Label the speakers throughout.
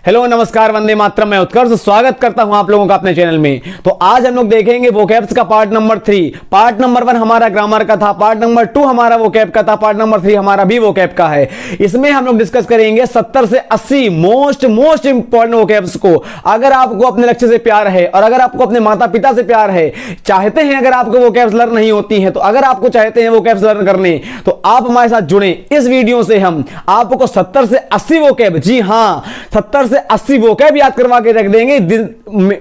Speaker 1: Hello नमस्कार वंदे मातरम, मैं उत्कर्ष स्वागत करता हूं आप लोगों का अपने चैनल में। तो आज हम लोग देखेंगे वोकैब्स का पार्ट नंबर 3। पार्ट नंबर 1 हमारा ग्रामर का था, पार्ट नंबर 2 हमारा वोकैब का था, पार्ट नंबर 3 हमारा भी वोकैब का है। इसमें हम लोग डिस्कस करेंगे 70 से 80 मोस्ट इंपॉर्टेंट वोकैब्स को। अगर आपको अपने लक्ष्य से प्यार है और अगर आपको अपने माता पिता से प्यार है, चाहते हैं अगर आपको वोकैब्स लर्न नहीं होती है, तो अगर आपको चाहते हैं वोकैब्स लर्न करने, तो आप हमारे साथ जुड़े। इस वीडियो से हम आपको 70 से 80 वोकैब, जी हां 70 से 80 वोकैब याद करवा के रख देंगे दिन में।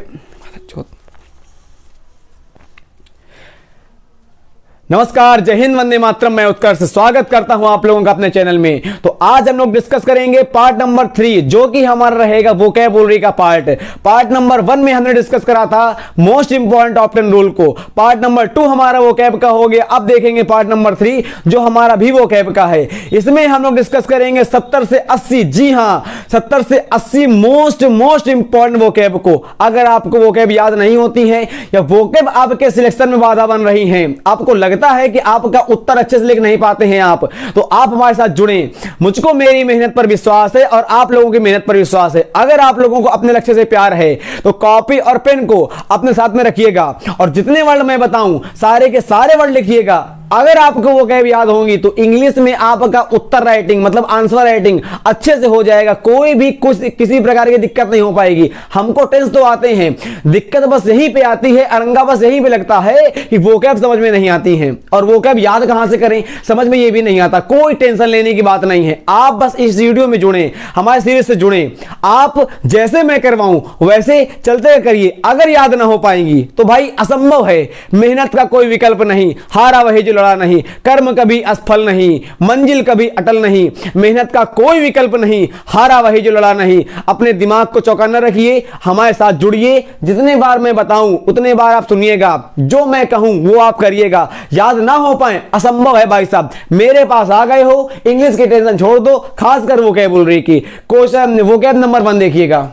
Speaker 1: नमस्कार, जय हिंद, वंदे मातरम, मैं उत्कर्ष स्वागत करता हूं आप लोगों का अपने चैनल में। तो आज हम लोग डिस्कस करेंगे पार्ट नंबर 3, जो कि हमारा रहेगा वोकैबुलरी का पार्ट। पार्ट नंबर 1 में हमने डिस्कस करा था मोस्ट इंपॉर्टेंट ऑफ 10 रूल को। पार्ट नंबर 2 हमारा वोकैब का हो गया। अब देखेंगे पार्ट नंबर 3, जो हमारा भी वोकैब का है। इसमें हम लोग डिस्कस करेंगे 70 से 80, जी हां 70 से 80 मोस्ट इंपॉर्टेंट वोकैब को। अगर आपको वोकैब याद नहीं होती है या वोकैब आपके सिलेक्शन में बाधा बन रही है, आपको लगता है कि आपका उत्तर अच्छे से लिख नहीं पाते हैं आप, तो आप हमारे साथ जुड़ें। मुझको मेरी मेहनत पर विश्वास है और आप लोगों की मेहनत पर विश्वास है। अगर आप लोगों को अपने लक्ष्य से प्यार है तो कॉपी और पेन को अपने साथ में रखिएगा और जितने वर्ड मैं बताऊं सारे के सारे वर्ड लिखिएगा। अगर आपको वो कैब याद होंगी तो इंग्लिश में आपका उत्तर राइटिंग मतलब आंसर राइटिंग अच्छे से हो जाएगा। कोई भी कुछ किसी प्रकार की दिक्कत नहीं हो पाएगी। हमको टेंस तो आते हैं, दिक्कत बस यहीं पे आती है, अरंगा बस यहीं पे लगता है कि वो कैब समझ में नहीं आती है और वो कैब याद कहां से करें, समझ में ये भी नहीं आता। कोई टेंशन लेने की बात नहीं है। आप बस इस वीडियो में जुड़े, हमारे सीरीज से जुड़े। आप जैसे मैं करवाऊं वैसे चलते करिए। अगर याद ना हो पाएंगी तो भाई असंभव है। मेहनत का कोई विकल्प नहीं, हारा वही जो नहीं, कर्म कभी असफल नहीं, मंजिल कभी अटल नहीं, मेहनत का कोई विकल्प नहीं, हारा वही जो लड़ा नहीं। अपने दिमाग को चौकन्ना रखिए, हमारे साथ जुड़िए। जितने बार मैं बताऊं उतने बार आप सुनिएगा, जो मैं कहूं वो आप करिएगा। याद ना हो पाए असंभव है भाई साहब। मेरे पास आ गए हो, इंग्लिश की टेंशन छोड़ दो, खासकर वोकैबुलरी की। क्वेश्चन वोकैब नंबर 1 देखिएगा।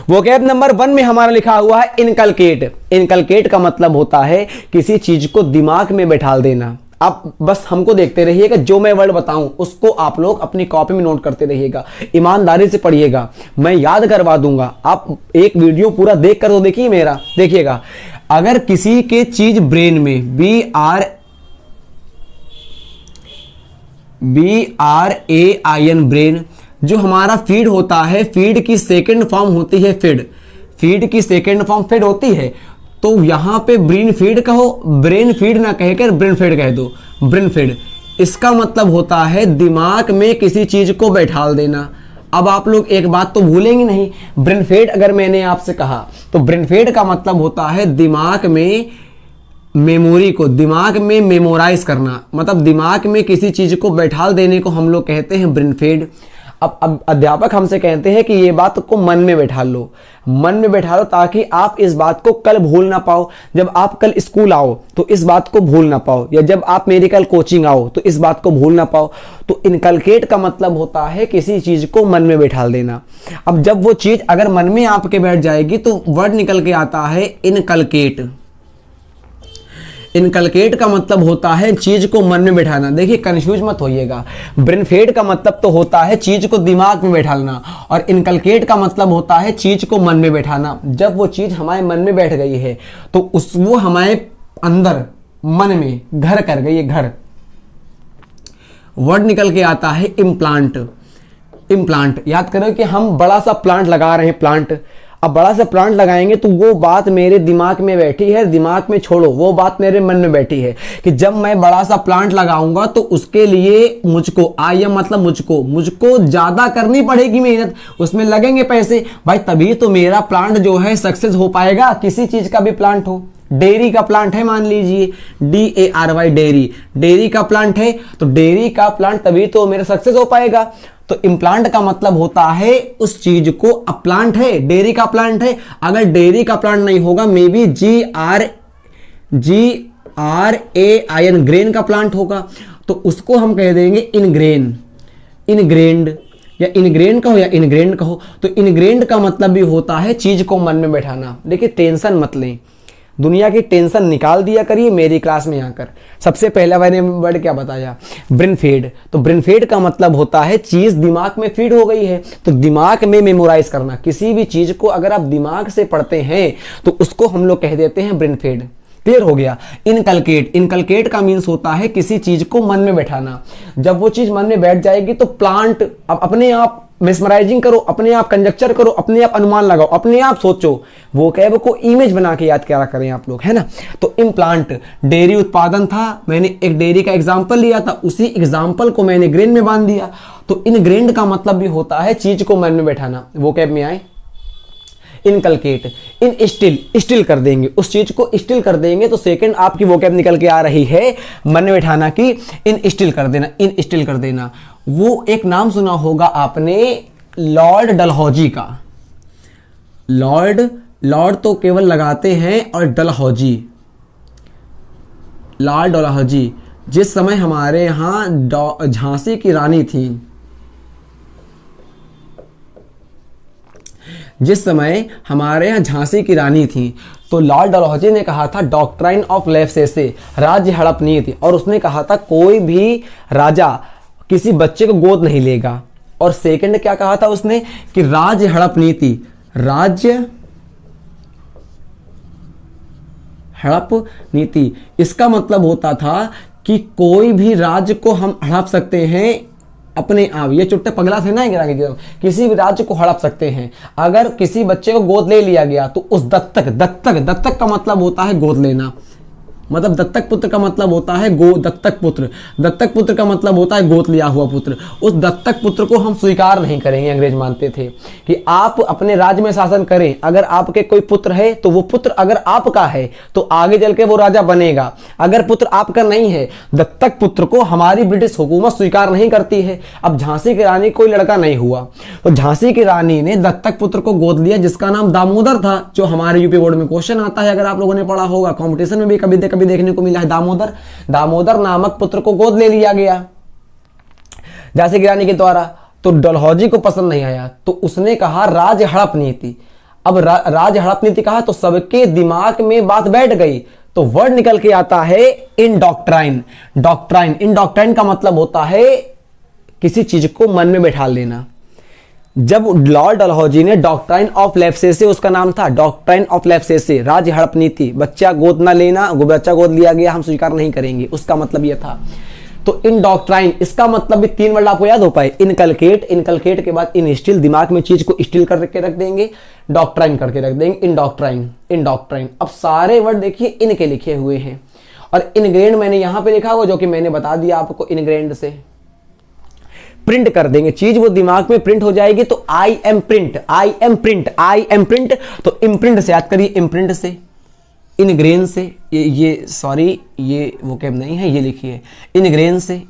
Speaker 1: वोकैब नंबर 1 में हमारा लिखा हुआ है इनकलकेट। इनकलकेट का मतलब होता है किसी चीज को दिमाग में बैठा देना। आप बस हमको देखते रहिएगा, जो मैं वर्ड बताऊं उसको आप लोग अपनी कॉपी में नोट करते रहिएगा, ईमानदारी से पढ़िएगा, मैं याद करवा दूंगा। आप एक वीडियो पूरा देख कर तो देखिए मेरा, देखिएगा। अगर किसी के चीज ब्रेन में BRAIN ब्रेन, जो हमारा फीड होता है, फीड की सेकंड फॉर्म होती है फीड। फीड की सेकंड फॉर्म फीड होती है, तो यहां पे ब्रेन फीड कहो, ब्रेन फीड ना कहकर ब्रेन फीड कह दो, ब्रेन फीड। इसका मतलब होता है दिमाग में किसी चीज को बैठा देना। अब आप लोग एक बात तो भूलेंगे नहीं, ब्रेन फीड अगर मैंने आपसे कहा तो ब्रेन फीड का मतलब होता है दिमाग में मेमोरी को, दिमाग में मेमोराइज करना, मतलब दिमाग में किसी चीज को बैठा देने को हम लोग कहते हैं ब्रेन फीड। अब अध्यापक हमसे कहते हैं कि ये बात को मन में बैठा लो, मन में बैठा लो, ताकि आप इस बात को कल भूल ना पाओ। जब आप कल स्कूल आओ तो इस बात को भूल ना पाओ, या जब आप मेरी कल कोचिंग आओ तो इस बात को भूल ना पाओ। तो इनकलकेट का मतलब होता है किसी चीज को मन में बैठा देना। अब जब वो चीज अगर मन में आपके बैठ जाएगी तो वर्ड निकल के आता है इनकलकेट। इनकलकेट का मतलब होता है चीज को मन में बैठाना। देखिए कंफ्यूज मत होइएगा, ब्रेन फीड का मतलब तो होता है चीज को दिमाग में बैठाना और इनकलकेट का मतलब होता है चीज को मन में बैठाना। जब वो चीज हमारे मन में बैठ गई है तो वो हमारे अंदर मन में घर कर गई है, घर। वर्ड निकल के आता है इम्प्लांट। इम्प्लांट याद करो कि हम बड़ा सा प्लांट लगा रहे हैं, प्लांट। अब बड़ा सा प्लांट लगाएंगे तो वो बात मेरे दिमाग में बैठी है, दिमाग में छोड़ो, वो बात मेरे मन में बैठी है कि जब मैं बड़ा सा प्लांट लगाऊंगा तो उसके लिए मुझको मतलब मुझको ज्यादा करनी पड़ेगी मेहनत, उसमें लगेंगे पैसे भाई, तभी तो मेरा प्लांट जो है सक्सेस हो पाएगा। किसी चीज का भी प्लांट हो, डेयरी का प्लांट है मान लीजिए, DARY डेयरी, डेयरी का प्लांट है, तो डेयरी का प्लांट तभी तो मेरा सक्सेस हो पाएगा। तो इम्प्लांट का मतलब होता है उस चीज को, अब प्लांट है, डेयरी का प्लांट है, अगर डेयरी का प्लांट नहीं होगा मे बी GRAIN ग्रेन का प्लांट होगा, तो उसको हम कह देंगे इनग्रेन, इनग्रेन्ड, या इनग्रेन कहो या इनग्रेन्ड कहो। तो इनग्रेन्ड का मतलब भी होता है चीज को मन में बैठाना। देखिए टेंशन मत लें, दुनिया की टेंशन निकाल दिया करिए मेरी क्लास में आकर। सबसे पहला मैंने वर्ड क्या बताया, ब्रेन फीड। तो ब्रेन फीड का मतलब होता है चीज दिमाग में फीड हो गई है, तो दिमाग में मेमोराइज करना। किसी भी चीज को अगर आप दिमाग से पढ़ते हैं तो उसको हम लोग कह देते हैं ब्रेन फीड। क्लियर हो गया। इनकलकेट, इनकलकेट का मीन्स होता है किसी चीज को मन में बैठाना। जब वो चीज मन में बैठ जाएगी तो प्लांट, अब अपने आप मेस्मराइजिंग करो, अपने आप कंजक्चर करो, अपने आप अनुमान लगाओ, अपने आप सोचो, वो कैब को इमेज बना के याद करा करें आप लोग, है ना। तो इम्प्लांट डेयरी उत्पादन था, मैंने एक डेयरी का एग्जाम्पल लिया था, उसी एग्जाम्पल को मैंने ग्रेन में बांध दिया। तो इनग्रेन्ड का मतलब भी होता है चीज को मन में बैठाना। वो कैब में आए इनकलकेट, इन स्टिल, स्टिल कर देंगे, उस चीज को स्टिल कर देंगे। तो सेकंड आपकी वोकैब निकल के आ रही है मन में बैठाना की, इन स्टिल कर देना, इन स्टिल कर देना। वो एक नाम सुना होगा आपने लॉर्ड डलहौजी का। लॉर्ड तो केवल लगाते हैं, और डलहौजी, लॉर्ड डलहौजी जिस समय हमारे यहां झांसी की रानी थी, जिस समय हमारे यहाँ झांसी की रानी थी, तो लॉर्ड डलहौजी ने कहा था डॉक्ट्राइन ऑफ लेफ्सेसे, राज्य हड़प नीति। और उसने कहा था कोई भी राजा किसी बच्चे को गोद नहीं लेगा। और सेकंड क्या कहा था उसने कि राज्य हड़प नीति, राज्य हड़प नीति, इसका मतलब होता था कि कोई भी राज्य को हम हड़प सकते हैं अपने आप। ये चुट्टे पगला थे ना किसी भी राज्य को हड़प सकते हैं। अगर किसी बच्चे को गोद ले लिया गया तो उस दत्तक का मतलब होता है गोद लेना, मतलब दत्तक पुत्र का मतलब होता है दत्तक पुत्र का मतलब होता है गोद लिया हुआ पुत्र। उस दत्तक पुत्र को हम स्वीकार नहीं करेंगे। अंग्रेज मानते थे कि आप अपने राज्य में शासन करें, अगर आपके कोई पुत्र है तो वो पुत्र अगर आपका है तो आगे चल के वो राजा बनेगा, अगर पुत्र आपका नहीं है, दत्तक पुत्र को हमारी ब्रिटिश हुकूमत स्वीकार नहीं करती है। अब झांसी की रानी कोई लड़का नहीं हुआ, तो झांसी की रानी ने दत्तक पुत्र को गोद लिया जिसका नाम दामोदर था, जो हमारे यूपी बोर्ड में क्वेश्चन आता है, अगर आप लोगों ने पढ़ा होगा, कॉम्पिटिशन में भी कभी देखने को मिला है। दामोदर नामक पुत्र को गोद ले लिया गया झांसी की रानी के द्वारा। तो डलहौजी को पसंद नहीं आया, तो उसने कहा राज हड़प नीति। अब राज हड़प नीति कहा तो सबके दिमाग में बात बैठ गई, तो वर्ड निकल के आता है इनडॉक्ट्राइन। इनडॉक्ट्राइन का मतलब होता है किसी चीज को मन में बैठा लेना। जब लॉर्ड डलहौजी ने डॉक्ट्राइन ऑफ लेफ्सेसे, उसका नाम था डॉक्ट्राइन ऑफ लेफ्सेसे, राज्य हड़प नीति, बच्चा गोद ना लेना, बच्चा गोद लिया गया हम स्वीकार नहीं करेंगे, उसका मतलब यह था। तो इन डॉक्ट्राइन, इसका मतलब भी 3 वर्ड आपको याद हो पाए, इनकलकेट के बाद इन स्टिल, दिमाग में चीज को स्टिल करके रख देंगे, डॉक्ट्राइन करके रख देंगे, इनडॉक्ट्राइन। अब सारे वर्ड देखिए इनके लिखे हुए हैं, और इनग्रेन्ड मैंने यहां पे लिखा हुआ जो कि मैंने बता दिया आपको, इनग्रेन्ड से प्रिंट कर देंगे, चीज वो दिमाग में प्रिंट हो जाएगी। तो आई एम प्रिंट, तो इम्प्रिंट से याद करिए, इम्प्रिंट से, इनग्रेन से, ये वो कैब नहीं है, ये लिखिए इनग्रेन से,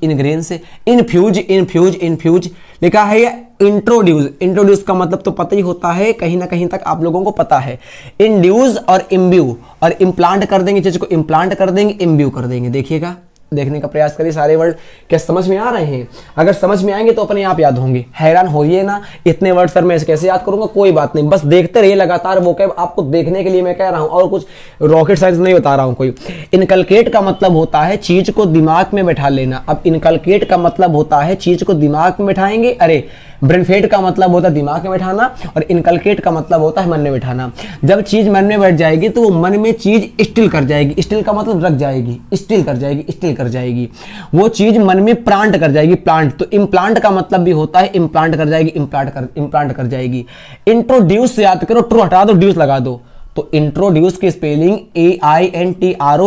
Speaker 1: इन्फ्यूज लिखा है। ये इंट्रोड्यूस का मतलब तो पता ही होता है, कहीं ना कहीं तक आप लोगों को पता है। इंड्यूस और इम्ब्यू, और इम्प्लांट कर देंगे, चीज को इम्प्लांट कर देंगे, इम्ब्यू कर देंगे। देखिएगा, देखने का प्रयास करिए, सारे वर्ड क्या समझ में आ रहे हैं? अगर समझ में आएंगे तो अपने आप याद होंगे। हैरान होइए ना, इतने वर्ड सर मैं कैसे याद करूंगा, कोई बात नहीं, बस देखते रहिए लगातार। वो क्या आपको देखने के लिए मैं कह रहा हूं, और कुछ रॉकेट साइंस नहीं बता रहा हूं कोई। इनकलकेट का मतलब होता है चीज को दिमाग में बैठा लेना। अब इनकलकेट का मतलब होता है चीज को दिमाग में बैठाएंगे, अरे ब्रेनफेड का मतलब होता है दिमाग में बैठाना, और इनकलकेट का मतलब होता है मन में बैठाना। जब चीज मन में बैठ जाएगी तो वो मन में चीज स्टिल कर जाएगी, स्टिल का मतलब रख जाएगी, स्टिल कर जाएगी, वो चीज मन में प्लांट कर जाएगी, प्लांट। तो इम्प्लांट का मतलब भी होता है इम्प्लांट कर जाएगी, इम्प्लांट कर जाएगी। इंट्रोड्यूस से याद करो, ट्रू हटा दो, ड्यूस लगा दो, तो इंट्रोड्यूस की स्पेलिंग AINTRODUSCE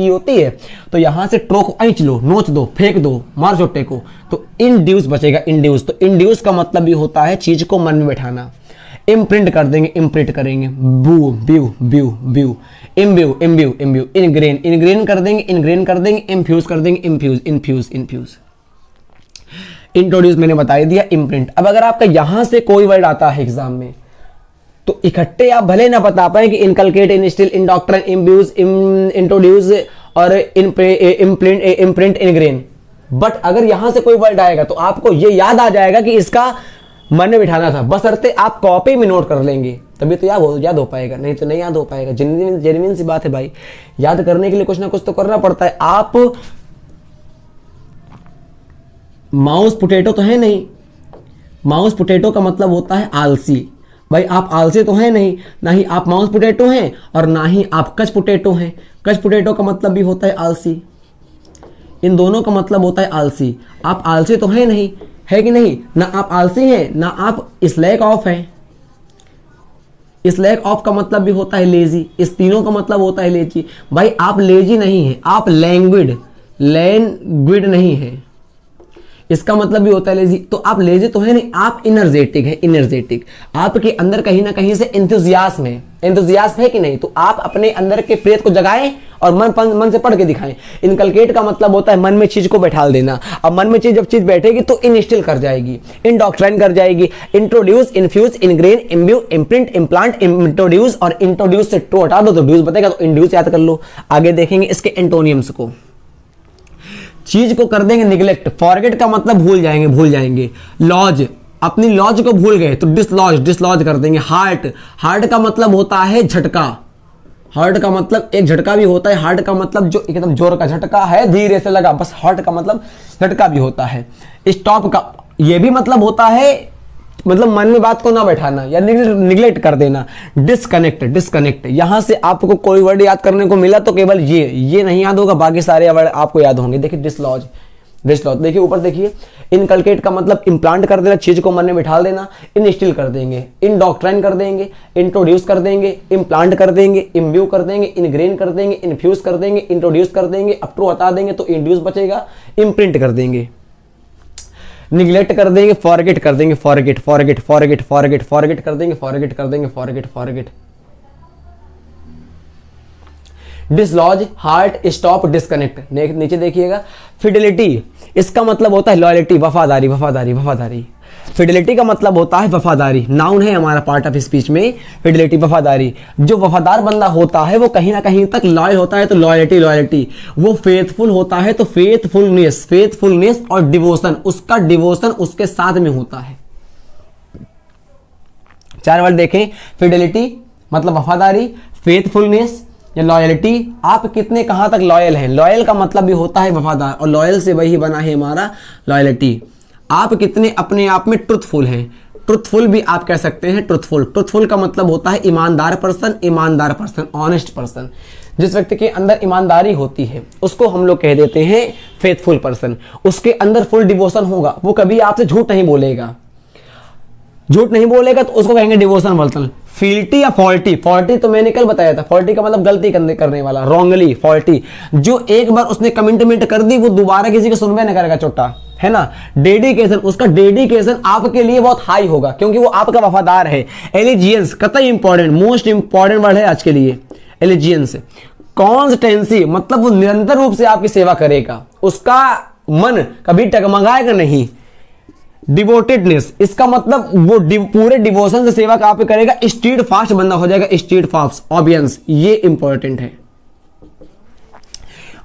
Speaker 1: होती है। तो यहां से ट्रो को ऐंच लो, नोच दो, फेंक दो, मार चोटे को, तो इंड्यूस बचेगा, इंड्यूस। तो इंड्यूस का मतलब भी होता है चीज को मन में बैठाना। इम्प्रिंट कर देंगे, इम्प्रिंट करेंगे, ब्यू, इम्ब्यू, इनग्रेन कर देंगे, इन्फ्यूज कर देंगे, इन्फ्यूज। इंट्रोड्यूस मैंने बता दिया, इम्प्रिंट। अब अगर आपका यहां से कोई वर्ड आता है एग्जाम में तो इकट्ठे आप भले ना बता पाए कि इनकलकेट, इनस्टिल, इंडॉक्ट्राइन, इम्ब्यूज, इंट्रोड्यूस और इम्प्रिंट, इनग्रेन, बट अगर यहां से कोई वर्ड आएगा तो आपको ये याद आ जाएगा कि इसका मन में बिठाना था, बशर्ते आप कॉपी में नोट कर लेंगे तभी तो याद हो पाएगा, नहीं तो नहीं याद हो पाएगा। जेन्युइन सी बात है भाई, याद करने के लिए कुछ ना कुछ तो करना पड़ता है। आप माउस पोटैटो तो है नहीं, माउस पोटैटो का मतलब होता है आलसी। भाई आप आलसी तो है नहीं, ना ही आप माउस पोटैटो हैं और ना ही आप कच पोटैटो हैं। कच पोटैटो का मतलब भी होता है आलसी, इन दोनों का मतलब होता है आलसी। आप आलसी तो है नहीं, है कि नहीं, ना आप आलसी हैं ना आप स्लैक ऑफ हैं। स्लैक ऑफ का मतलब भी होता है लेजी, इस तीनों का मतलब होता है लेजी। भाई आप लेजी नहीं हैं, आप लैंग्विड नहीं है, इसका मतलब भी होता है लेजी। तो आप लेजी तो है नहीं, आप इनर्जेटिक है, इनर्जेटिक। आपके अंदर कहीं ना कहीं से एंथुजियाज्म है कि नहीं, तो आप अपने अंदर के प्रेत को जगाएं और मन से पढ़ के दिखाएं। इनकलकेट का मतलब होता है मन में चीज को बैठा देना। अब मन में जब चीज बैठेगी तो इनस्टिल कर जाएगी, इंडोक्ट्राइन कर जाएगी। Introduce, infuse, ingrain, imbue, imprint, implant, introduce, और इंट्रोड्यूस से टू हटा दो तो ड्यूस बतेगा, तो इंड्यूस याद कर लो। आगे देखेंगे इसके एंटोनियम्स को। चीज को कर देंगे निगलेक्ट, फॉरगेट का मतलब भूल जाएंगे। लॉज, अपनी लॉज को भूल गए तो डिसलॉज कर देंगे। हार्ट का मतलब होता है झटका, हार्ट का मतलब एक झटका भी होता है। हार्ट का मतलब जो एकदम जोर का झटका है, धीरे से लगा, बस हार्ट का मतलब झटका भी होता है। स्टॉप का ये भी मतलब होता है, मतलब मन में बात को ना बैठाना या निगलेक्ट कर देना। डिस्कनेक्ट, यहां से आपको कोई वर्ड याद करने को मिला तो केवल ये नहीं याद होगा, बाकी सारे वर्ड आपको याद होंगे। देखिए डिसलॉज, देखिए ऊपर देखिए। इनकलकेट का मतलब इम्प्लांट कर देना, चीज को मन में बिठा देना। इनस्टिल कर देंगे, इंडोक्ट्राइन कर देंगे, इंट्रोड्यूस कर देंगे, इम्प्लांट कर देंगे, इम्ब्यू कर देंगे, इनग्रेन कर देंगे, इन्फ्यूज कर देंगे, इंट्रोड्यूस कर देंगे, अप टू हटा देंगे तो इंड्यूस बचेगा, इम्प्रिंट कर देंगे, निगलेक्ट कर देंगे, फॉरगेट कर देंगे, फॉरगेट कर देंगे। Dislodge, heart, stop, disconnect. नीचे देखिएगा। फिडेलिटी, इसका मतलब होता है लॉयल्टी, वफादारी। फिडेलिटी का मतलब होता है वफादारी, नाउन है हमारा पार्ट ऑफ स्पीच में। फिडेलिटी वफादारी, जो वफादार बंदा होता है वो कहीं ना कहीं तक लॉयल होता है, तो लॉयल्टी। वो फेथफुल होता है तो फेथफुलनेस और डिवोशन, उसका डिवोशन उसके साथ में होता है। 4 वर्ड देखें। फिडेलिटी मतलब वफादारी, फेथफुलनेस या लॉयल्टी, आप कितने कहां तक लॉयल हैं। लॉयल का मतलब भी होता है वफादार, और लॉयल से वही बना है हमारा लॉयल्टी। आप कितने अपने आप में ट्रुथफुल हैं, ट्रुथफुल भी आप कह सकते हैं। ट्रुथफुल का मतलब होता है ईमानदार पर्सन, ऑनेस्ट पर्सन। जिस व्यक्ति के अंदर ईमानदारी होती है उसको हम लोग कह देते हैं फेथफुल पर्सन। उसके अंदर फुल डिवोशन होगा, वो कभी आपसे झूठ नहीं बोलेगा तो उसको कहेंगे डिवोशन पर्सन। फील्टी या फॉल्टी तो मैंने कल बताया था। फॉल्टी का मतलब गलती करने वाला, रॉन्गली। फॉल्टी, जो एक बार उसने कमिटमेंट कर दी वो दोबारा किसी को सुनबे नहीं करेगा, चोटा है ना। डेडिकेशन, उसका डेडिकेशन आपके लिए बहुत हाई होगा क्योंकि वो आपका वफादार है। एलिजियंस, कतई इंपॉर्टेंट, मोस्ट इंपॉर्टेंट वर्ड है आज के लिए एलिजियंस। कॉन्स्टेंसी मतलब वो निरंतर रूप से आपकी सेवा करेगा, उसका मन कभी टगमगाएगा नहीं। डिवोटेडनेस, इसका मतलब वो पूरे डिवोशन से सेवा आप करेगा। स्टीड फास्ट बंदा हो जाएगा, स्टीड फास्ट। ऑबियंस, ये इंपॉर्टेंट है।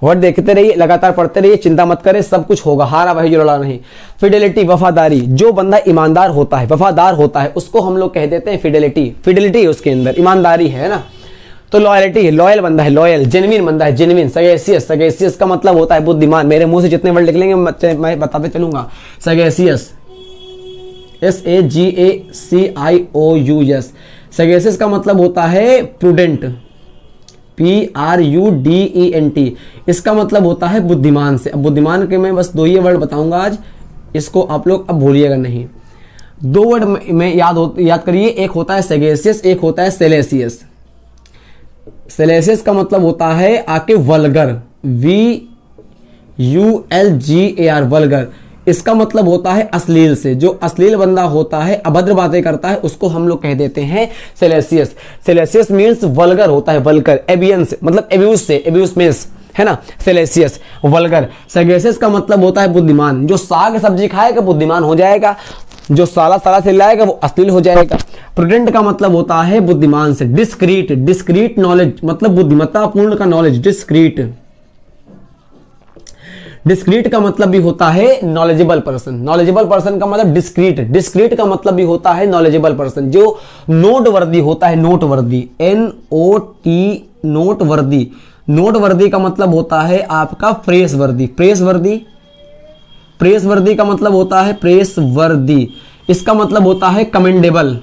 Speaker 1: वर्ड देखते रहिए, लगातार पढ़ते रहिए, चिंता मत करें, सब कुछ होगा, हारा वही जो लड़ा नहीं। फिडेलिटी वफादारी, जो बंदा ईमानदार होता है, वफादार होता है, उसको हम लोग कह देते हैं फिडेलिटी उसके अंदर ईमानदारी है ना। तो लॉयल्टी, लॉयल बंदा है, लॉयल। जेन्युइन बंदा है, जेन्युइन। सगेसियस का मतलब होता है बुद्धिमान। मेरे मुंह से जितने वर्ड लिख लेंगे मैं बताते चलूंगा। सगेसियस, SAGACIOUS। सगेसियस का मतलब होता है प्रूडेंट, PRUDENT। इसका मतलब होता है बुद्धिमान से। अब बुद्धिमान के मैं बस 2 ही वर्ड बताऊंगा आज, इसको आप लोग अब भूलिएगा नहीं। 2 वर्ड में याद करिए, एक होता है सगेसियस, एक होता है सेलेसियस। सेलेसियस का मतलब होता है आके वल्गर, VULGAR, वल्गर। इसका मतलब होता है अश्लील से, जो अश्लील बंदा होता है, अभद्र बातें करता है, उसको हम लोग कह देते हैं सेलेसियस। सेलेसियस मीन्स वल्गर होता है, वल्गर। एबियंस मतलब एब्यूज से, एब्यूज मीन्स है ना, सेलेसियस वल्गर। सगेसियस का मतलब होता है बुद्धिमान, जो साग सब्जी खाएगा बुद्धिमान हो जाएगा, जो साला से लाएगा वो अश्लील हो जाएगा। प्रूडेंट का मतलब होता है बुद्धिमान से। डिस्क्रीट नॉलेज मतलब बुद्धिमत्ता पूर्ण का नॉलेज, डिस्क्रीट। डिस्क्रीट का मतलब भी होता है नॉलेजेबल पर्सन, नॉलेजेबल पर्सन का मतलब डिस्क्रीट, डिस्क्रीट का मतलब भी होता है नॉलेजेबल पर्सन, जो नोटवर्दी होता है, नोटवर्दी, NOT, नोटवर्दी। नोटवर्दी का मतलब होता है आपका प्रेसवर्दी, प्रेसवर्दी, प्रेसवर्दी का मतलब होता है प्रेसवर्दी। इसका मतलब होता है कमेंडेबल,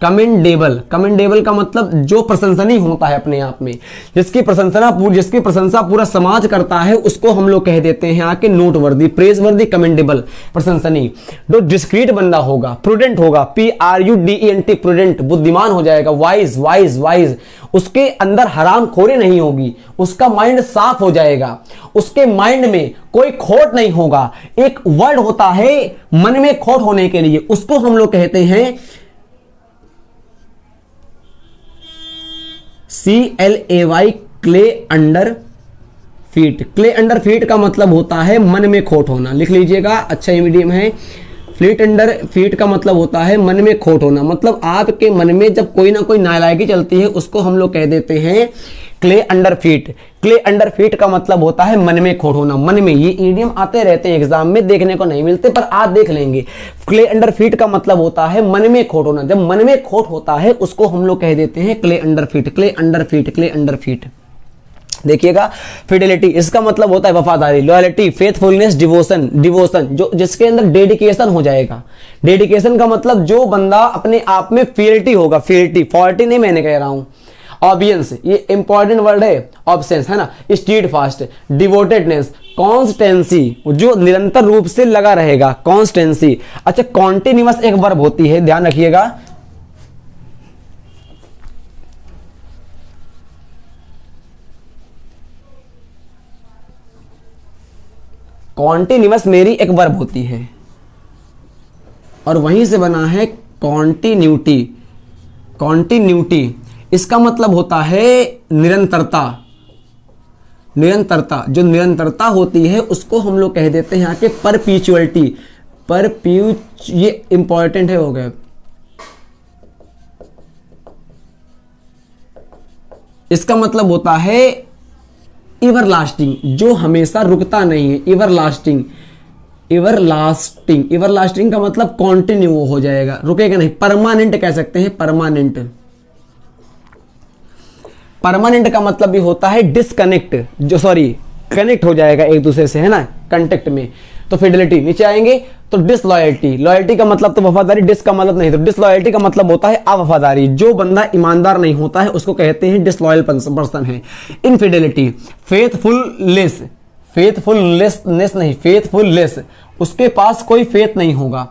Speaker 1: कमेंडेबल, कमेंडेबल का मतलब जो प्रशंसनीय होता है अपने आप में, जिसकी प्रशंसा पूरा समाज करता है, उसको हम लोग कह देते हैं आके नोटवर्दी, प्रेजवर्दी, कमेंडेबल, प्रशंसनीय। जो डिस्क्रीट बंदा होगा, प्रूडेंट होगा, PRUDENT, प्रूडेंट, बुद्धिमान हो जाएगा, वाइज, वाइज, वाइज, उसके अंदर हरामखोरी नहीं होगी, उसका माइंड साफ हो जाएगा, उसके माइंड में कोई खोट नहीं होगा। एक वर्ड होता है मन में खोट होने के लिए, उसको हम लोग कहते हैं CLAY, clay under feet. Clay under feet का मतलब होता है मन में खोट होना, लिख लीजिएगा, अच्छा ये मीडियम है। फ्लीट अंडर फीट का मतलब होता है मन में खोट होना, मतलब आपके मन में जब कोई ना कोई नालायकी चलती है, उसको हम लोग कह देते हैं clay under feet. Clay under feet का मतलब होता है मन में खोट होना, मन में। ये इडियम आते रहते हैं एग्जाम में, देखने को नहीं मिलते पर आप देख लेंगे। क्ले अंडर फीट का मतलब होता है मन में खोट होना, जब मन में खोट होता है उसको हम लोग कह देते हैं clay under feet, clay under feet, clay under feet. देखिएगा, फिडेलिटी, इसका मतलब होता है वफादारी, लॉयल्टी, फेथफुलनेस, डिवोशन, डिवोशन जो जिसके अंदर डेडिकेशन हो जाएगा। डेडिकेशन का मतलब जो बंदा अपने आप में फियरिटी होगा, फियरिटी, फॉर्टी नहीं मैंने कह रहा हूं। ऑबियंस, ये इंपॉर्टेंट वर्ड है, ऑब्सेंस है ना, स्टीड फास्ट, डिवोटेडनेस, कॉन्स्टेंसी, जो निरंतर रूप से लगा रहेगा, कॉन्स्टेंसी। अच्छा, कॉन्टिन्यूअस एक वर्ब होती है, ध्यान रखिएगा, कॉन्टिन्यूअस मेरी एक वर्ब होती है और वहीं से बना है कॉन्टिन्यूटी, कॉन्टिन्यूटी। इसका मतलब होता है निरंतरता, निरंतरता, जो निरंतरता होती है उसको हम लोग कह देते हैं यहाँ के परपीचुअलिटी, ये इंपॉर्टेंट है, हो गया। इसका मतलब होता है एवरलास्टिंग, जो हमेशा रुकता नहीं है, एवरलास्टिंग, एवरलास्टिंग, एवरलास्टिंग का मतलब कॉन्टिन्यू हो जाएगा, रुकेगा नहीं। परमानेंट कह सकते हैं, परमानेंट। परमानेंट का मतलब भी होता है डिसकनेक्ट, जो कनेक्ट हो जाएगा एक दूसरे से, है ना, कांटेक्ट में। तो फिडेलिटी नीचे आएंगे तो डिसलॉयल्टी, लॉयल्टी का मतलब तो वफादारी, डिस का मतलब नहीं, तो डिसलॉयल्टी का मतलब होता है अवफादारी, जो बंदा ईमानदार नहीं होता है उसको कहते हैं डिसलॉयल पर्सन है। इनफिडेलिटी, फेथफुलनेस, फेथफुलनेस नहीं, फेथफुलनेस, उसके पास कोई फेथ नहीं होगा।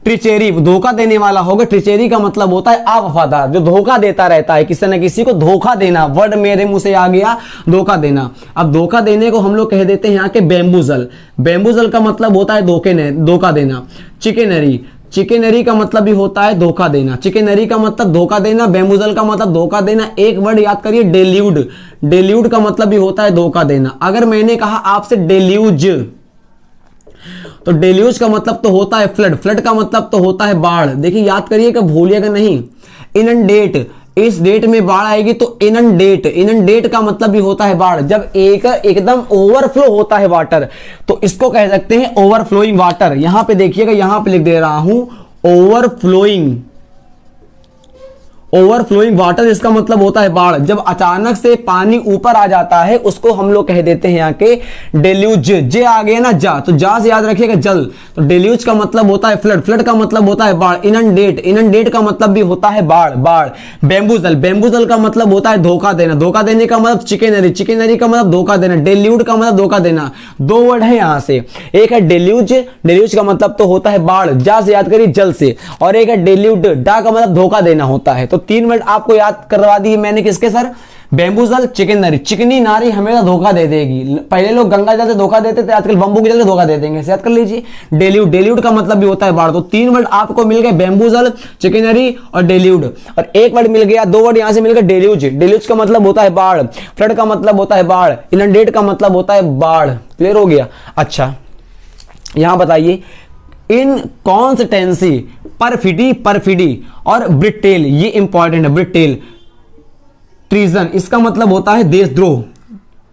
Speaker 1: ट्रिचेरी, धोखा देने वाला होगा, ट्रिचेरी का मतलब होता है अवफादार, जो धोखा देता रहता है, किसी न किसी को धोखा देना, वर्ड मेरे मुंह से आ गया, धोखा देना। अब धोखा देने को हम लोग कह देते हैं यहाँ के बैम्बूजल, बैम्बूजल का मतलब होता है धोखा देना। चिकेनरी, चिकेनरी का मतलब भी होता है धोखा देना, चिकेनरी का मतलब धोखा देना, बैम्बूजल का मतलब धोखा देना। एक वर्ड याद करिए, डेल्यूड, डेल्यूड का मतलब भी होता है धोखा देना। अगर मैंने कहा आपसे डेल्यूज, तो डेल्यूज का मतलब तो होता है फ्लड, फ्लड का मतलब तो होता है बाढ़। देखिए याद करिएगा, भूलिएगा नहीं। इनंडेट, इस डेट में बाढ़ आएगी तो इनंडेट, इनंडेट का मतलब भी होता है बाढ़, जब एकदम ओवरफ्लो होता है वाटर, तो इसको कह सकते हैं ओवरफ्लोइंग वाटर। यहां पे देखिएगा, यहां पे लिख दे रहा हूं ओवरफ्लोइंग, ओवरफ्लोइंग वाटर, इसका मतलब होता है बाढ़, जब अचानक से पानी ऊपर आ जाता है उसको हम लोग कह देते हैं यहाँ के डेल्यूज। जे आ गया ना, जा, तो जा से याद रखिएगा जल, तो डेल्यूज का मतलब होता है फ्लड, फ्लड का मतलब होता है बाढ़। इनंडेट, इनंडेट का मतलब भी होता है बाढ़, बाढ़। बैम्बूजल, बैम्बूजल का मतलब होता है धोखा देना, धोखा देने का मतलब चिकेनरी, चिकेनरी का मतलब धोखा देना, डेल्यूड का मतलब धोखा देना। दो वर्ड है यहां से, एक है डेल्यूज, डेल्यूज का मतलब तो होता है बाढ़, जा से याद करिए जल से, और एक है डेल्यूड, डा का मतलब धोखा देना होता है। तो तीन वर्ड आपको याद करवा दिए मैंने, किसके सर? बैम्बूजल, चिकनरी। चिकनी नारी हमेशा धोखा दे देगी, पहले लोग गंगा जल से धोखा देते थे, आजकल बंबू के जल से धोखा दे देंगे, याद कर लीजिए। डेल्यूड, डेल्यूड का मतलब भी होता है बाढ़। तो तीन वर्ड आपको मिल गए, बैम्बूजल, चिकनरी और डेल्यूड। और एक वर्ड मिल गया, दो वर्ड यहां से मिल गए, डेल्यूज, डेल्यूज का मतलब होता है बाढ़, फ्लड का मतलब होता है बाढ़, इनंडेट का मतलब होता है बाढ़। क्लियर हो गया? अच्छा, यहां बताइए, इनकॉन्सिस्टेंसी, परफिडी, परफिडी और ब्रिटेल, ये इंपॉर्टेंट है, ब्रिटेल। ट्रीजन, इसका मतलब होता है देशद्रोह,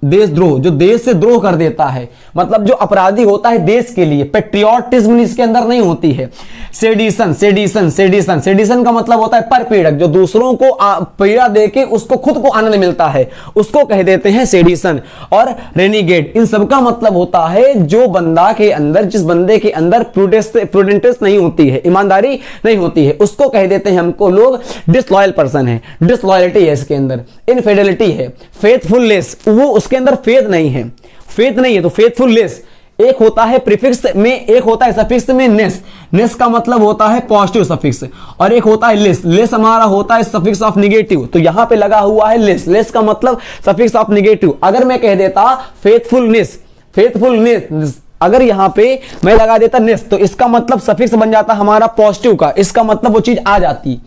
Speaker 1: देशद्रोह, जो देश से द्रोह कर देता है, मतलब जो अपराधी होता है देश के लिए, पेट्रियोटिज्म इसके अंदर नहीं होती है। सेडिशन, सेडिशन, सेडिशन, सेडिशन का मतलब होता है परपीड़क, जो दूसरों को पीड़ा देके उसको खुद को आनंद मिलता है, उसको कह देते हैं सेडिशन। और रेनिगेट, इन सब का मतलब होता है जो बंदा के अंदर, जिस बंदे के अंदर प्रूडेंस नहीं होती है, ईमानदारी नहीं होती है, उसको कह देते हैं हमको लोग डिसलॉयल पर्सन है, डिसलॉयलिटी है इसके अंदर, इनफिडेलिटी है, फेथफुलनेस, वो उसके अंदर फेथ नहीं है, फेथ नहीं है तो फेथफुलनेस। एक होता है प्रीफिक्स में, एक होता है सफिक्स में नेस, नेस का मतलब होता है पॉजिटिव सफिक्स, और एक होता है लेस, लेस हमारा होता है सफिक्स ऑफ निगेटिव, तो यहां पे लगा हुआ है लेस, लेस का मतलब सफिक्स ऑफ निगेटिव। अगर मैं कह देता फेथफुलनेस, फेथफुलनेस, अगर यहां पे मैं लगा देता नेस, तो इसका मतलब सफिक्स बन जाता हमारा पॉजिटिव का, इसका मतलब वो चीज आ जाती,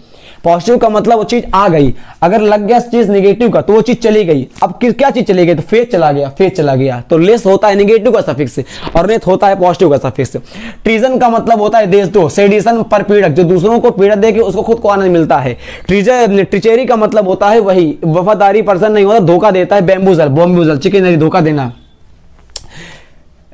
Speaker 1: पॉजिटिव का मतलब वो चीज आ गई। अगर लग गया चीज निगेटिव का तो वो चीज चली गई। अब क्या चीज चली गई, तो फेथ चला गया, फेथ चला गया। तो लेस होता है निगेटिव का सफिक्स और नेथ होता है पॉजिटिव का सफिक्स। ट्रीजन का मतलब होता है देशद्रोह, सेडिशन परपीड़क, जो दूसरों को पीड़ा देके उसको खुद को आनंद मिलता है। ट्रिचेरी का मतलब होता है वही वफादारी पर्सन नहीं होता, धोखा देता है, बैम्बूजल, बॉम्बूजल, चिकनरी, धोखा देना।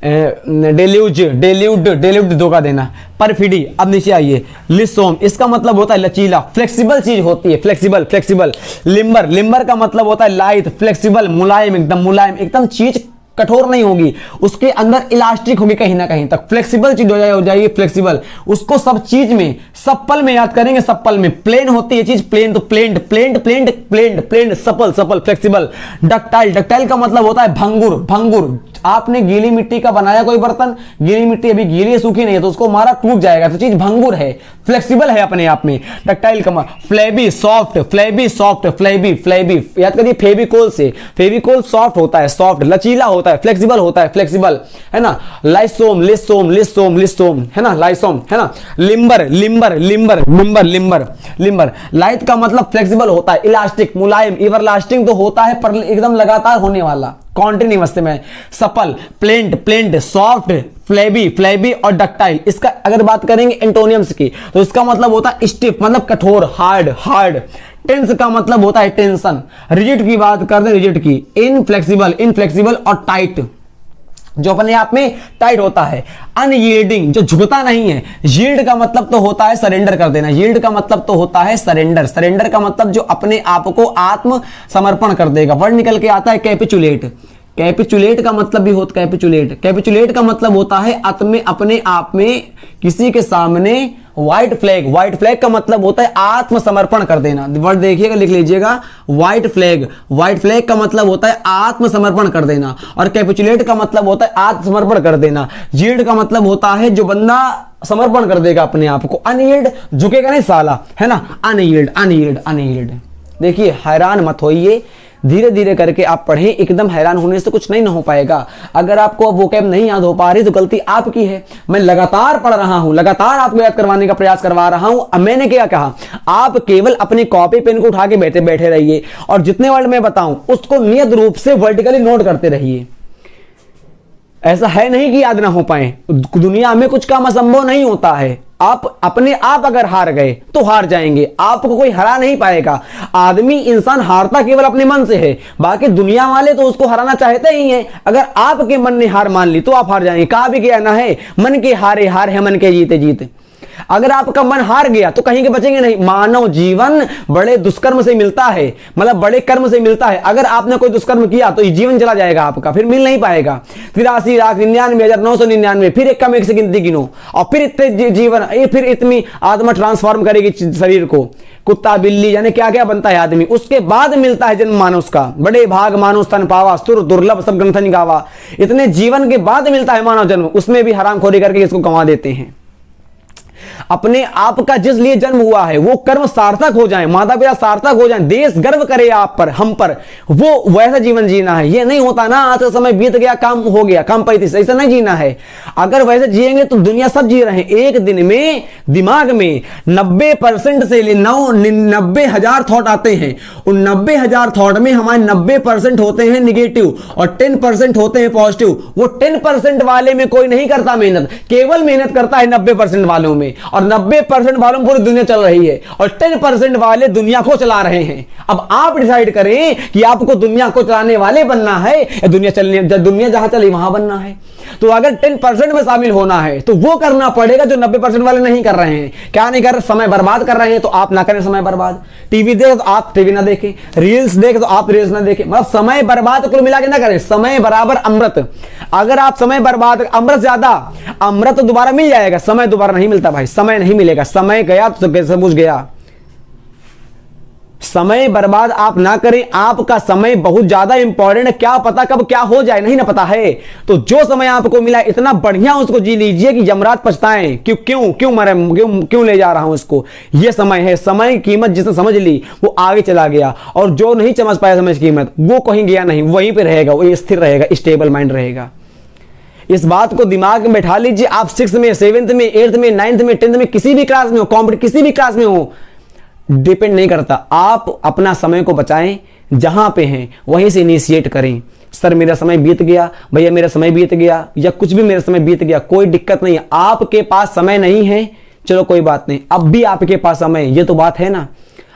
Speaker 1: डेल्यूड धोखा देना। परफिडी, अब नीचे आइए, लिसोम, इसका मतलब होता है लचीला, फ्लेक्सिबल चीज होती है, फ्लेक्सिबल, फ्लेक्सिबल। लिम्बर, लिम्बर का मतलब होता है लाइट, फ्लेक्सिबल, मुलायम, एकदम मुलायम, एकदम चीज कठोर नहीं होगी, उसके अंदर इलास्टिक होगी कहीं ना कहीं तक, फ्लेक्सिबल चीज हो जाएगी फ्लेक्सिबल। उसको सब चीज में, सब पल में याद करेंगे, सब पल में। प्लेन होती है चीज, प्लेन तो pliant, pliant, pliant, pliant, pliant, supple, supple, flexible. Ductile, ductile का मतलब होता है भंगुर, भंगुर। आपने गीली मिट्टी का बनाया कोई बर्तन, गीली मिट्टी अभी गीली है, सूखी नहीं है, तो उसको मारा टूट जाएगा, तो चीज भंगुर है, फ्लेक्सिबल है अपने आप में। डक्टाइल का flabby, soft, flabby, soft, flabby, flabby, याद करिए फेविकोल से, फेविकोल सॉफ्ट होता है, सॉफ्ट, लचीला होता है, फ्लेक्सिबल होता है, फ्लेक्सिबल, है ना। लाइसोम, लिसोम, लिसोम, लिसोम, है ना, लाइसोम, है ना। Limber, limber, limber, limber, limber, limber. Light का मतलब फ्लेक्सिबल होता है, इलास्टिक, मुलायम, एवरलास्टिंग तो होता है पर एकदम लगातार होने वाला, कॉन्टिन्यूअस में। Supple, pliant, pliant, soft, flabby, flabby और डक्टाइल। इसका अगर बात करेंगे एंटोनियम्स की, तो इसका मतलब होता है स्टिफ, मतलब कठोर, हार्ड, हार्ड। टेंस का मतलब होता है टेंशन। रिजिड की बात करते हैं, रिजिड की, इनफ्लेक्सिबल, इनफ्लेक्सिबल और टाइट, जो अपने आप में टाइट होता है। अनयील्डिंग, जो झुकता नहीं है। यील्ड का मतलब तो होता है सरेंडर कर देना, यील्ड का मतलब तो होता है सरेंडर, सरेंडर का मतलब जो अपने आप को आत्म समर्पण कर देगा। वर्ड निकल के आता है कैपिचुलेट, कैपिचुलेट का मतलब भी होता है, कैपिचुलेट, कैपिचुलेट का मतलब होता है अपने आप में किसी के सामने। व्हाइट फ्लैग, व्हाइट फ्लैग का मतलब होता है आत्मसमर्पण कर देना। वर्ड देखिएगा, लिख लीजिएगा, व्हाइट फ्लैग, व्हाइट फ्लैग का मतलब होता है आत्मसमर्पण कर देना, और कैपिचुलेट का मतलब होता है आत्मसमर्पण कर देना। यील्ड का मतलब होता है जो बंदा समर्पण कर देगा अपने आप को। अनयील्ड, झुकेगा नहीं साला, है ना, अनयील्ड, अनयील्ड, अनयील्ड। देखिए हैरान मत होइए, धीरे धीरे करके आप पढ़ें, एकदम हैरान होने से कुछ नहीं ना हो पाएगा। अगर आपको अब वोकैब नहीं याद हो पा रही तो गलती आपकी है। मैं लगातार पढ़ रहा हूं, लगातार आपको याद करवाने का प्रयास करवा रहा हूं। अब मैंने क्या कहा, आप केवल अपनी कॉपी पेन को उठा के बैठे बैठे रहिए और जितने वर्ड मैं बताऊं उसको नियत रूप से वर्टिकली नोट करते रहिए। ऐसा है नहीं कि याद ना हो पाए, दुनिया में कुछ काम असंभव नहीं होता है। आप अपने आप अगर हार गए तो हार जाएंगे, आपको कोई हरा नहीं पाएगा। आदमी, इंसान हारता केवल अपने मन से है, बाकी दुनिया वाले तो उसको हराना चाहते ही हैं। अगर आपके मन ने हार मान ली तो आप हार जाएंगे। कहा भी गया ना है, मन के हारे हार है, मन के जीते जीत। अगर आपका मन हार गया तो कहीं के बचेंगे नहीं। मानव जीवन बड़े दुष्कर्म से मिलता है, मतलब बड़े कर्म से मिलता है। अगर आपने कोई दुष्कर्म किया तो जीवन चला जाएगा आपका, फिर मिल नहीं पाएगा। 83,99,999, फिर एक कम एक से गिनती गिनो, और फिर इतने जीवन, फिर इतनी आत्मा ट्रांसफॉर्म करेगी शरीर को। कुत्ता, बिल्ली, यानी क्या क्या बनता है आदमी, उसके बाद मिलता है जन्म मानुष का। बड़े भाग मानुष स्तन पावा, सुर दुर्लभ सब ग्रंथन गावा। इतने जीवन के बाद मिलता है मानव जन्म, उसमें भी हरामखोरी करके इसको गंवा देते हैं। अपने आप का जिस लिए जन्म हुआ है वो कर्म सार्थक हो जाए, माता पिता सार्थक हो जाए, देश गर्व करे आप पर, हम पर, वो वैसा जीवन जीना है। ये नहीं होता ना आज का समय बीत गया, काम हो गया, काम पैती, ऐसा नहीं जीना है। अगर वैसे जिएंगे तो दुनिया सब जी रहे हैं। एक दिन में दिमाग में 90% से 90,000 थॉट आते हैं। उन 90,000 थॉट में हमारे 90% होते हैं निगेटिव और 10% होते हैं पॉजिटिव। वो 10% वाले में कोई नहीं करता मेहनत, केवल मेहनत करता है 90% वालों में। और 90% वालों में पूरी दुनिया चल रही है और 10% वाले दुनिया को चला रहे हैं। अब आप डिसाइड करें कि आपको दुनिया को चलाने वाले बनना है या दुनिया जहां चले वहां बनना है। तो अगर 10% में शामिल होना है तो वो करना पड़ेगा जो 90% वाले नहीं कर रहे हैं। क्या नहीं कर रहे? समय बर्बाद कर रहे हैं, तो आप ना करें समय बर्बाद। टीवी देखे तो आप टीवी ना देखें, रील्स देखे तो आप रील्स ना देखें, मतलब समय बर्बाद कुल मिला के ना करें। समय बराबर अमृत। अगर आप समय बर्बाद, अमृत ज्यादा, अमृत तो दोबारा मिल जाएगा, समय दोबारा नहीं मिलता भाई, समय नहीं मिलेगा। समय गया तो सब कुछ गया। समय बर्बाद आप ना करें। आपका समय बहुत ज्यादा इंपॉर्टेंट है, क्या पता कब क्या हो जाए, नहीं ना पता है। तो जो समय आपको मिला इतना बढ़िया उसको जी लीजिए कि यमराज पछताएं क्यों क्यों क्यों मरे, क्यों ले जा रहा हूं इसको। ये समय है, समय की कीमत जिसने समझ ली वो आगे चला गया, और जो नहीं समझ पाया समय की कीमत वो कहीं गया नहीं, वहीं पे रहेगा, वो स्थिर रहेगा, स्टेबल माइंड रहेगा। इस बात को दिमाग में बैठा लीजिए। आप 6th में, 7th में, 8th में, 9th में, 10th में, किसी भी क्लास में हो, किसी भी क्लास में हो, डिपेंड नहीं करता। आप अपना समय को बचाएं, जहां पे हैं वहीं से इनिशिएट करें। सर मेरा समय बीत गया, भैया मेरा समय बीत गया, या कुछ भी मेरा समय बीत गया, कोई दिक्कत नहीं है। आपके पास समय नहीं है, चलो कोई बात नहीं, अब भी आपके पास समय है, ये तो बात है ना।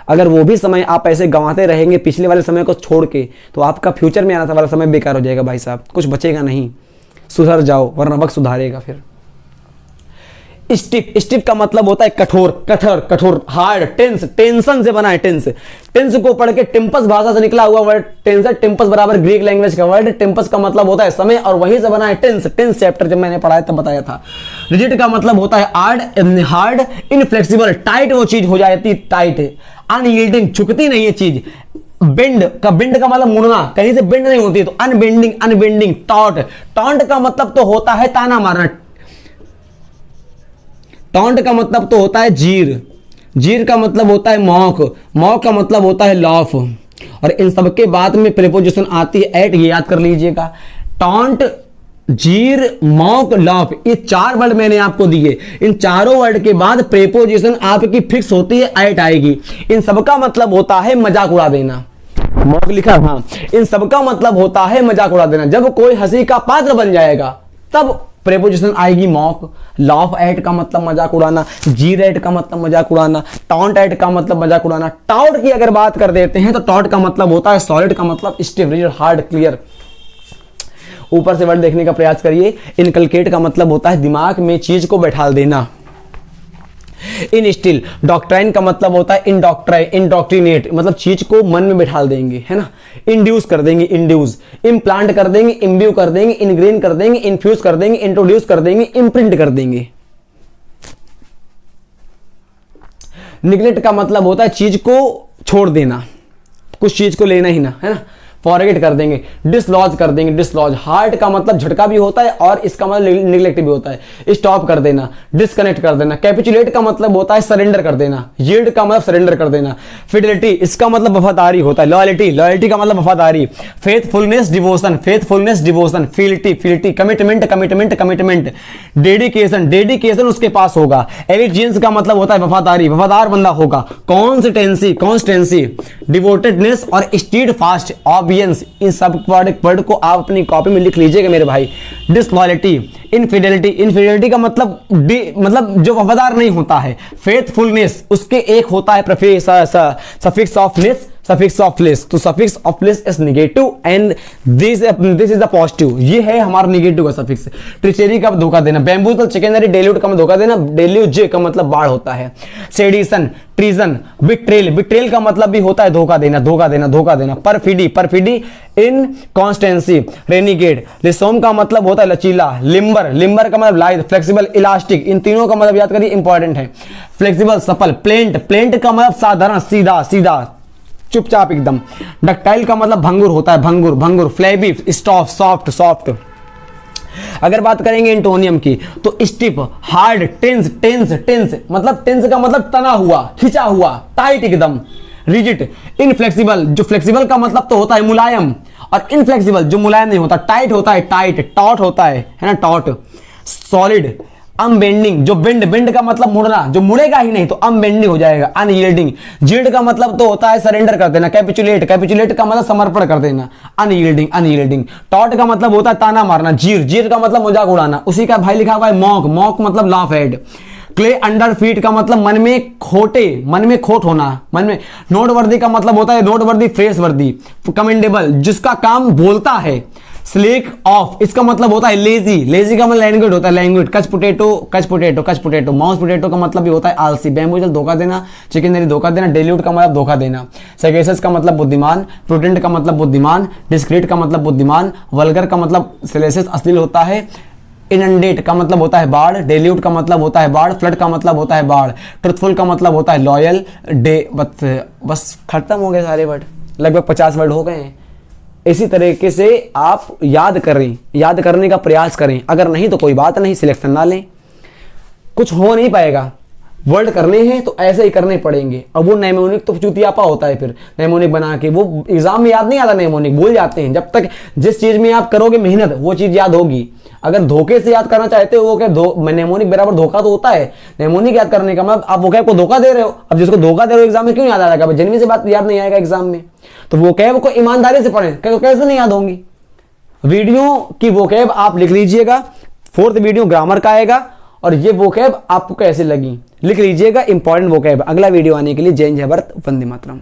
Speaker 1: अगर वो भी समय आप ऐसे गंवाते रहेंगे पिछले वाले समय को छोड़ के, तो आपका फ्यूचर में आने वाला समय बेकार हो जाएगा भाई साहब, कुछ बचेगा नहीं। सुधर जाओ वरना वक्त सुधारेगा फिर। स्टिफ, स्टिफ का मतलब होता है कठोर, कठोर, कठोर, हार्ड, टेंस, टेंशन से बना है टेंस। टेंस को पढ़ के टिम्पस भाषा से निकला हुआ वर्ड टेंस है। टिम्पस बराबर ग्रीक लैंग्वेज का वर्ड। टिम्पस का मतलब होता है समय और वहीं से बना है टेंस। टेंस चैप्टर जब मैंने पढ़ाया तब बताया था। रिजिड का मतलब होता है हार्ड, इनफ्लेक्सिबल, टाइट वो चीज हो जाती, टाइट, अनयील्डिंग, झुकती नहीं है चीज। बेंड का मतलब मुड़ना, कहीं से बेंड नहीं होती, तो अनबेंडिंग, अनबेंडिंग। टॉन्ट, टॉन्ट का मतलब तो होता है ताना मारना। टॉन्ट का मतलब तो होता है जीर, जीर का मतलब होता है मॉक, मॉक का मतलब होता है लॉफ। और इन सब के बाद में प्रीपोजिशन आती है एट, ये याद कर लीजिएगा। टॉन्ट, जीर, मॉक, लॉफ, ये 4 वर्ड मैंने आपको दिए। इन चारों वर्ड के बाद प्रीपोजिशन आपकी फिक्स होती है, एट आएगी। इन सबका मतलब होता है मजाक उड़ा देना। मॉक लिखा, हाँ, इन सबका मतलब होता है मजाक उड़ा देना। जब कोई हंसी का पात्र बन जाएगा तब प्रेपोजिशन आएगी मॉक। लॉफ एट का मतलब मजाक उड़ाना, जीर एट का मतलब मजाक उड़ाना, टॉन्ट एट का मतलब मजाक उड़ाना। टाउट की अगर बात कर देते हैं तो टॉट का मतलब होता है सॉलिड, का मतलब स्टिफ, रिजिड, हार्ड, क्लियर। ऊपर से वर्ड देखने का प्रयास करिए। इनकलकेट का मतलब होता है दिमाग में चीज को बैठा देना। इन स्टिल, डॉक्ट्राइन का मतलब होता है इंडोक्ट्रिनेट, मतलब चीज को मन में बैठा देंगे, है ना। इंड्यूस कर देंगे, इंड्यूस, इम्प्लांट कर देंगे, इम्ब्यू कर देंगे, इनग्रेन कर देंगे, इन्फ्यूज कर देंगे, इंट्रोड्यूस कर देंगे, इम्प्रिंट कर देंगे। निग्लेक्ट का मतलब होता है चीज को छोड़ देना, कुछ चीज को लेना ही ना, है ना। फॉरगेट कर देंगे, डिसलॉज कर देंगे, डिसलॉज। हार्ट का मतलब झटका भी होता है और इसका मतलब निग्लेक्ट भी होता है। स्टॉप कर देना, डिस्कनेक्ट कर देना। कैपिचुलेट का मतलब होता है सरेंडर कर देना। यील्ड का मतलब सरेंडर कर देना। फिडेलिटी, इसका मतलब वफादारी होता है। लॉयल्टी, लॉयल्टी का मतलब वफादारी। Faithfulness, devotion, faithfulness, devotion. Fealty, fealty. Commitment, commitment, commitment. Dedication, dedication उसके पास होगा। एलिजियंस का मतलब होता है वफादारी, वफादार बंदा होगा। Consistency, consistency. डिवोटेडनेस और स्टीड फास्ट, इन सब वर्ड को आप अपनी कॉपी में लिख लीजिएगा मेरे भाई। डिसलॉयल्टी, इनफिडेलिटी, इनफिडेलिटी का मतलब जो वफादार नहीं होता है। फेथफुलनेस, उसके एक होता है suffix of ness, suffix of less. तो suffix of less is negative and this is the positive. ये है हमारा नेगेटिव का सफिक्स। ट्रिचेरी का धोखा देना। बैम्बूजल, चिकनरी, डेल्यूट का धोखा देना। डेल्यूज का मतलब बाढ़ होता है। सेडिशन, ट्रीजन, बिट्रेल, बिट्रेल का मतलब भी होता है धोखा देना, धोखा देना, धोखा देना। परफिडी, परफिडी, इनकॉन्स्टेंसी, रेनिगेट। लिसोम का मतलब होता है लचीला। लिम्बर, लिम्बर का मतलब लाइट, फ्लेक्सिबल, इलास्टिक। इन तीनों का मतलब याद करिए, इंपॉर्टेंट है। फ्लेक्सिबल, सफल। प्लेंट, प्लेंट का मतलब साधारण, सीधा सीधा, चुपचाप एकदम। डक्टाइल का मतलब भंगुर होता है, भंगुर, भंगुर। Flabby, soft, soft, soft. अगर बात करेंगे एंटोनियम की तो stiff, hard, tense, tense, tense, मतलब टेंस का मतलब तना हुआ, खिंचा हुआ, टाइट एकदम। रिजिड, इनफ्लेक्सिबल, जो फ्लेक्सिबल का मतलब तो होता है मुलायम, और इनफ्लेक्सिबल जो मुलायम नहीं होता, टाइट होता है, टाइट, टॉट होता है ना, टॉट। सॉलिड, अनबेंडिंग, जो बेंड, बेंड का मतलब मुड़ना, जो मुड़ेगा ही नहीं तो अनबेंडिंग हो जाएगा। अनयील्डिंग, यील्ड का मतलब तो होता है सरेंडर कर देना। कैपिचुलेट, कैपिचुलेट का मतलब समर्पण कर देना। Unyielding, unyielding. टॉट का मतलब होता है ताना मारना। जीर, जीर का मतलब मजाक उड़ाना। उसी का भाई लिखा हुआ है मॉक, मॉक मतलब laugh at. Clay under feet का मतलब मन में खोट होना, मन में। नोट वर्दी का मतलब होता है नोट वर्दी, फ्रेश वर्दी। कमेंडेबल जिसका काम बोलता है। स्लेक ऑफ इसका मतलब होता है लेजी का मतलब लैंग्वेज होता है, लैंग्वेज। कच पोटैटो। माउस पोटैटो का मतलब भी होता है आलसी। बैम्बूजल धोखा देना, चिकनरी धोखा देना। डेल्यूट का मतलब धोखा देना। सैगेसियस का मतलब बुद्धिमान। प्रूडेंट का मतलब बुद्धिमान। डिस्क्रीट का मतलब बुद्धिमान। वल्गर का मतलब सैलेसियस अश्लील होता है। इनंडेट का मतलब होता है बाढ़। डेल्यूट का मतलब होता है बाढ़। फ्लड का मतलब होता है बाढ़। ट्रुथफुल का मतलब होता है लॉयल। बस खत्म हो गए सारे वर्ड, लगभग 50 वर्ड हो गए हैं। इसी तरीके से आप याद करने का प्रयास करें। अगर नहीं तो कोई बात नहीं, सिलेक्शन ना लें, कुछ हो नहीं पाएगा। वर्ड करने हैं तो ऐसे ही करने पड़ेंगे। अब वो नेमोनिक तो चूतियापा होता है, फिर नेमोनिक बना के वो एग्जाम में याद नहीं आता। नेमोनिक भूल जाते हैं। जब तक जिस चीज में आप करोगे मेहनत, वो चीज याद होगी। अगर धोखे से याद करना चाहते हो, वो क्या नेमोनिक बराबर धोखा तो होता है। नेमोनिक याद करने का मतलब आप वोकैब को धोखा दे रहे हो। अब जिसको धोखा दे रहे हो एग्जाम में क्यों याद आ जाएगा? जेन्युइन से बात याद नहीं आएगा एग्जाम में। तो वोकैब को ईमानदारी से पढ़ें, कैसे नहीं याद होंगी। वीडियो की वोकैब आप लिख लीजिएगा। 4th वीडियो ग्रामर का आएगा और ये वोकैब आपको कैसे लगी लिख लीजिएगा। Important vocab. अगला वीडियो आने के लिए जय हिंद, जय भारत, वंदे मातरम।